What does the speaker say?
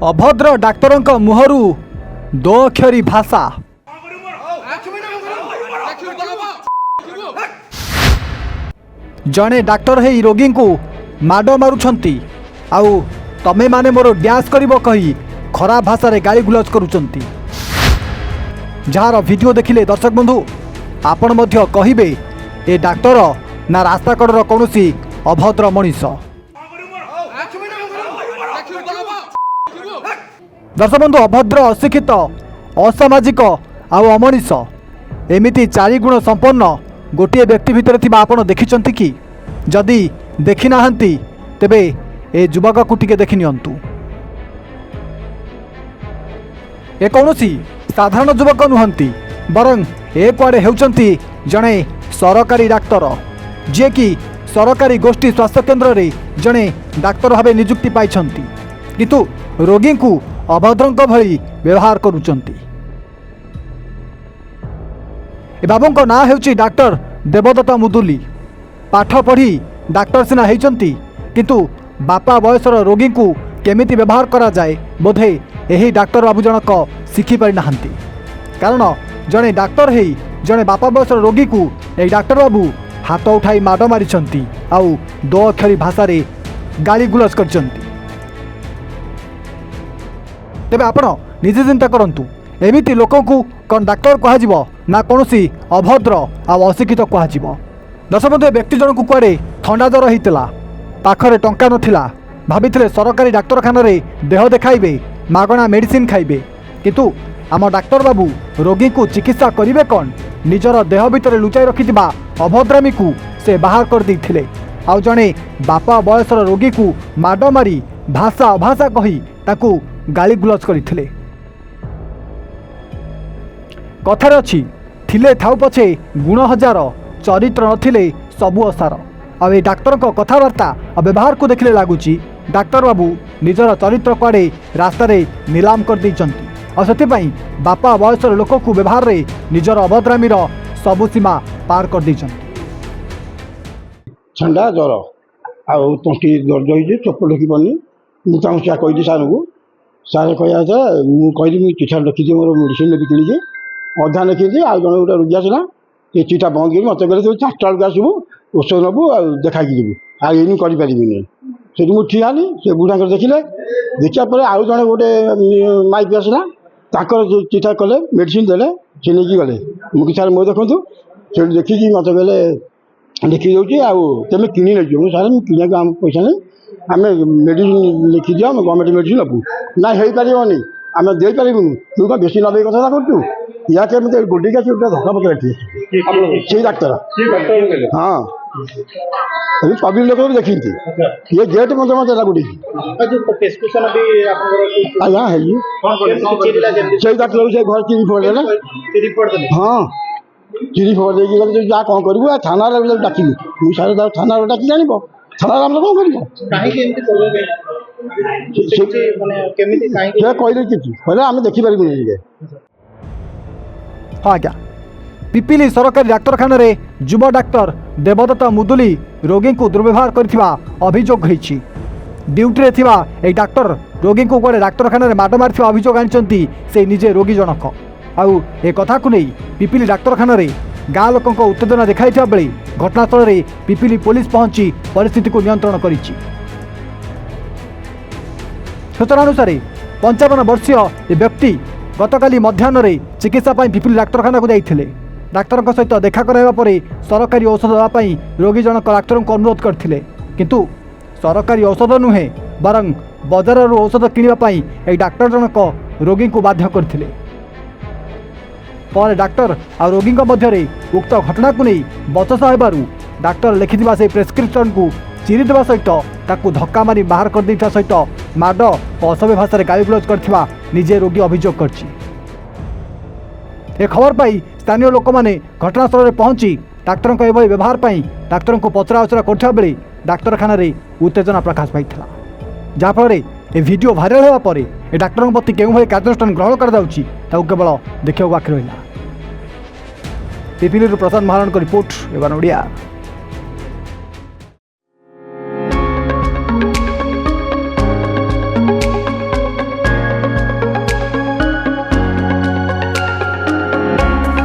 अभद्र डाक्तरंक मुहरु दो अक्षरी भाषा। जड़े डाक्तर है रोगी को माड़ मारुंट आउ तमे माने मोर डैंस करिवो कही खराब भाषा रे गाली गुलज करुचंती। जार वीडियो देखिले दर्शक बंधु आपण मध्य कहिबे ए डाक्तर ना रास्ता कड़र कौनसी अभद्र मनीष। दर्शक बंधु अभद्र अशिक्षित असामाजिक आउ अमनीष एमिति चारि गुण संपन्न गोटे व्यक्ति भितर थिबा आपण देखिचंती कि? जदि देखि नाहंती तेबे ए युवक को टिके देखि नियंतु। ए कौनसी साधारण युवक नुहंती बरं ए कुआडे हेउचंती जणे सरकारी डाक्तर जे कि सरकारी गोष्ठी स्वास्थ्य केन्द्र रे जणे डाक्तर भावे नियुक्ति पाइछंती किंतु रोगी को अभद्रंक भली व्यवहार करुचंती। ए बाबूंको ना हेउची डाक्टर देवदत्त मुदुली। पाठ पढ़ी डाक्तर सिना हेइचंती किंतु बापा बयसर रोगी को केमिति व्यवहार करा जाए बोधे यही डाक्तर बाबू जनक शिखि पारि नाहंती। कारण जड़े डाक्तर है जड़े बापा बयसर रोगी को यही डाक्तर बाबू हाथ उठाई माड़ मारिछंती आउ दो अक्षरी भाषा रे गाली गुलज करछंती। तेबे आपण निजे चिंता करंतु एमिति लोक को कौन डाक्तर कह ना कौनसी अभद्र आ अशिक्षित कह। दर्शक बंधु व्यक्ति जन को कुआडे थंडा ज्वर होता पाखरे टंका नथिला भाभी सरकारी डाक्तरखाना रे देह देखाइबे मागणा मेडिसिन खाइबे किंतु आम डाक्तर बाबू रोगी को चिकित्सा करिवे कौन निजर देह भितर लुचाई रखिथिबा अभद्रामी को से बाहर कर देथिले आउ जणे बापा बयसर रोगी को माड़ मारी भाषा अभाषा कही ताकू गाली गुलज करथिले। कथार अच्छी थिले थाउ पछे गुण हजार चरित्र नथिले सबु असार। अब ये डाक्तर कथबार्ता और व्यवहार को देखले लगुच डाक्तर बाबू निजर चरित्र कुआडे रास्ता रे नीलाम कर देइचंती और सेतिपई बापा बयसर लोक को व्यवहार रे निजर अभद्रामीर सबु सीमा पार कर देइचंती। ठंडा ज्वर आउ तंटी दर्द होइजे चप्पल ढोकी पानी मुझे कही सार को सार कह मुझे चिठा लिखी मोर मेडिसिन भी किणी अधा लिखी आज जन गोटे रोगी आसला ये चिठा बंद कर मत कहले 4टा बेलू आसबू औषध नबू देखा जीवु आईन करें से मुझे ठियानी से बुढ़ा देखिले देखा आउ जड़े गोटे माइक आसला चिठा कले मेडिसिन देले से नहीं गले मुझे सार मो देखु से देखिकी मत कहले लिखी दूसरी आम किणी नहीं सार किणा आम पैसा नहीं आम मेडिसिन लिखी दिया गवर्नमेंट मेडिसिन नबू ना हो पारे आम दे पारूँ तू क्या बेसी नबे कथा करूँ या के मतलब गोडी का धक्का पकड़ से डाक्तर हाँ पब्लिक लोग भी देखी ये गेट मत मत लगुटी आज्ञा है से डाक्टर से घर चिरी फोड़ देना हाँ चिरी फोड़ दे जा कौन करूँ थाना डाक मुझे सारे थाना डाक जान थाना आम कौन कहले कि आम देखिपारे। हाँ आज्ञा पिपिली सरकारी डाक्तरखाना रे युवा डाक्तर देवदत्त मुदुली रोगी को दुर्व्यवहार करथिबा अभियोग होईछि। ड्यूटी रे थिबा ए डाक्तर रोगी को कुआडे डाक्तरखाना रे माड़ मारथिबा अभियोग आनिचंती से निजे रोगी जनक। आउ ए कथा को नहीं पिपिली डाक्तरखाना रे गाँ लोकंक उत्तेजना देखाइथिबा बेले घटनास्थल रे पिपिली पुलिस पहुंची परिस्थिति को नियंत्रण करिछि। सूचना अनुसार 55 वर्षीय ए व्यक्ति गतकाली मध्याह्न चिकित्सा पिपिली डाक्तरखाना को जाइथिले। डाक्तर सहित देखा कराइबा परे सरकारी औषध देवाई रोगी जनक डाक्तर को अनुरोध करथिले किंतु सरकारी औषध नुहे बरं बजार औषध किनिबा एक डाक्तर जनक रोगी को बाध्य करथिले। पर डाक्तर आ रोगी मध्य उक्त घटना को नहीं बचसा होबारु डाक्तर लिखिथिबा से प्रेस्क्रिप्शन को चिरीदेवा सहित ताकू धक्का मारी बाहर कर देइथा सहित माड असभ्य भाषा गाली गुलज करथिबा निजे रोगी अभियोग करछि। ए खबर पाई स्थानीय लोक मैंने घटनास्थल में पहुंची डाक्तर एभली व्यवहार पाई डाक्तर को पचरा उचरा करथिबा बेले डाक्तरखाना रे उत्तेजना प्रकाश पाइथिला जहाँफल ए वीडियो भाइराल होगा पर ए डाक्तर प्रति केउं भली कार्यानुष्ठान ग्रहण कर जाउछि ताकू केवल देखिବାକୁ बाकी रहिला। पिपिली प्रशांत महाराण को रिपोर्ट एवं ओडिया।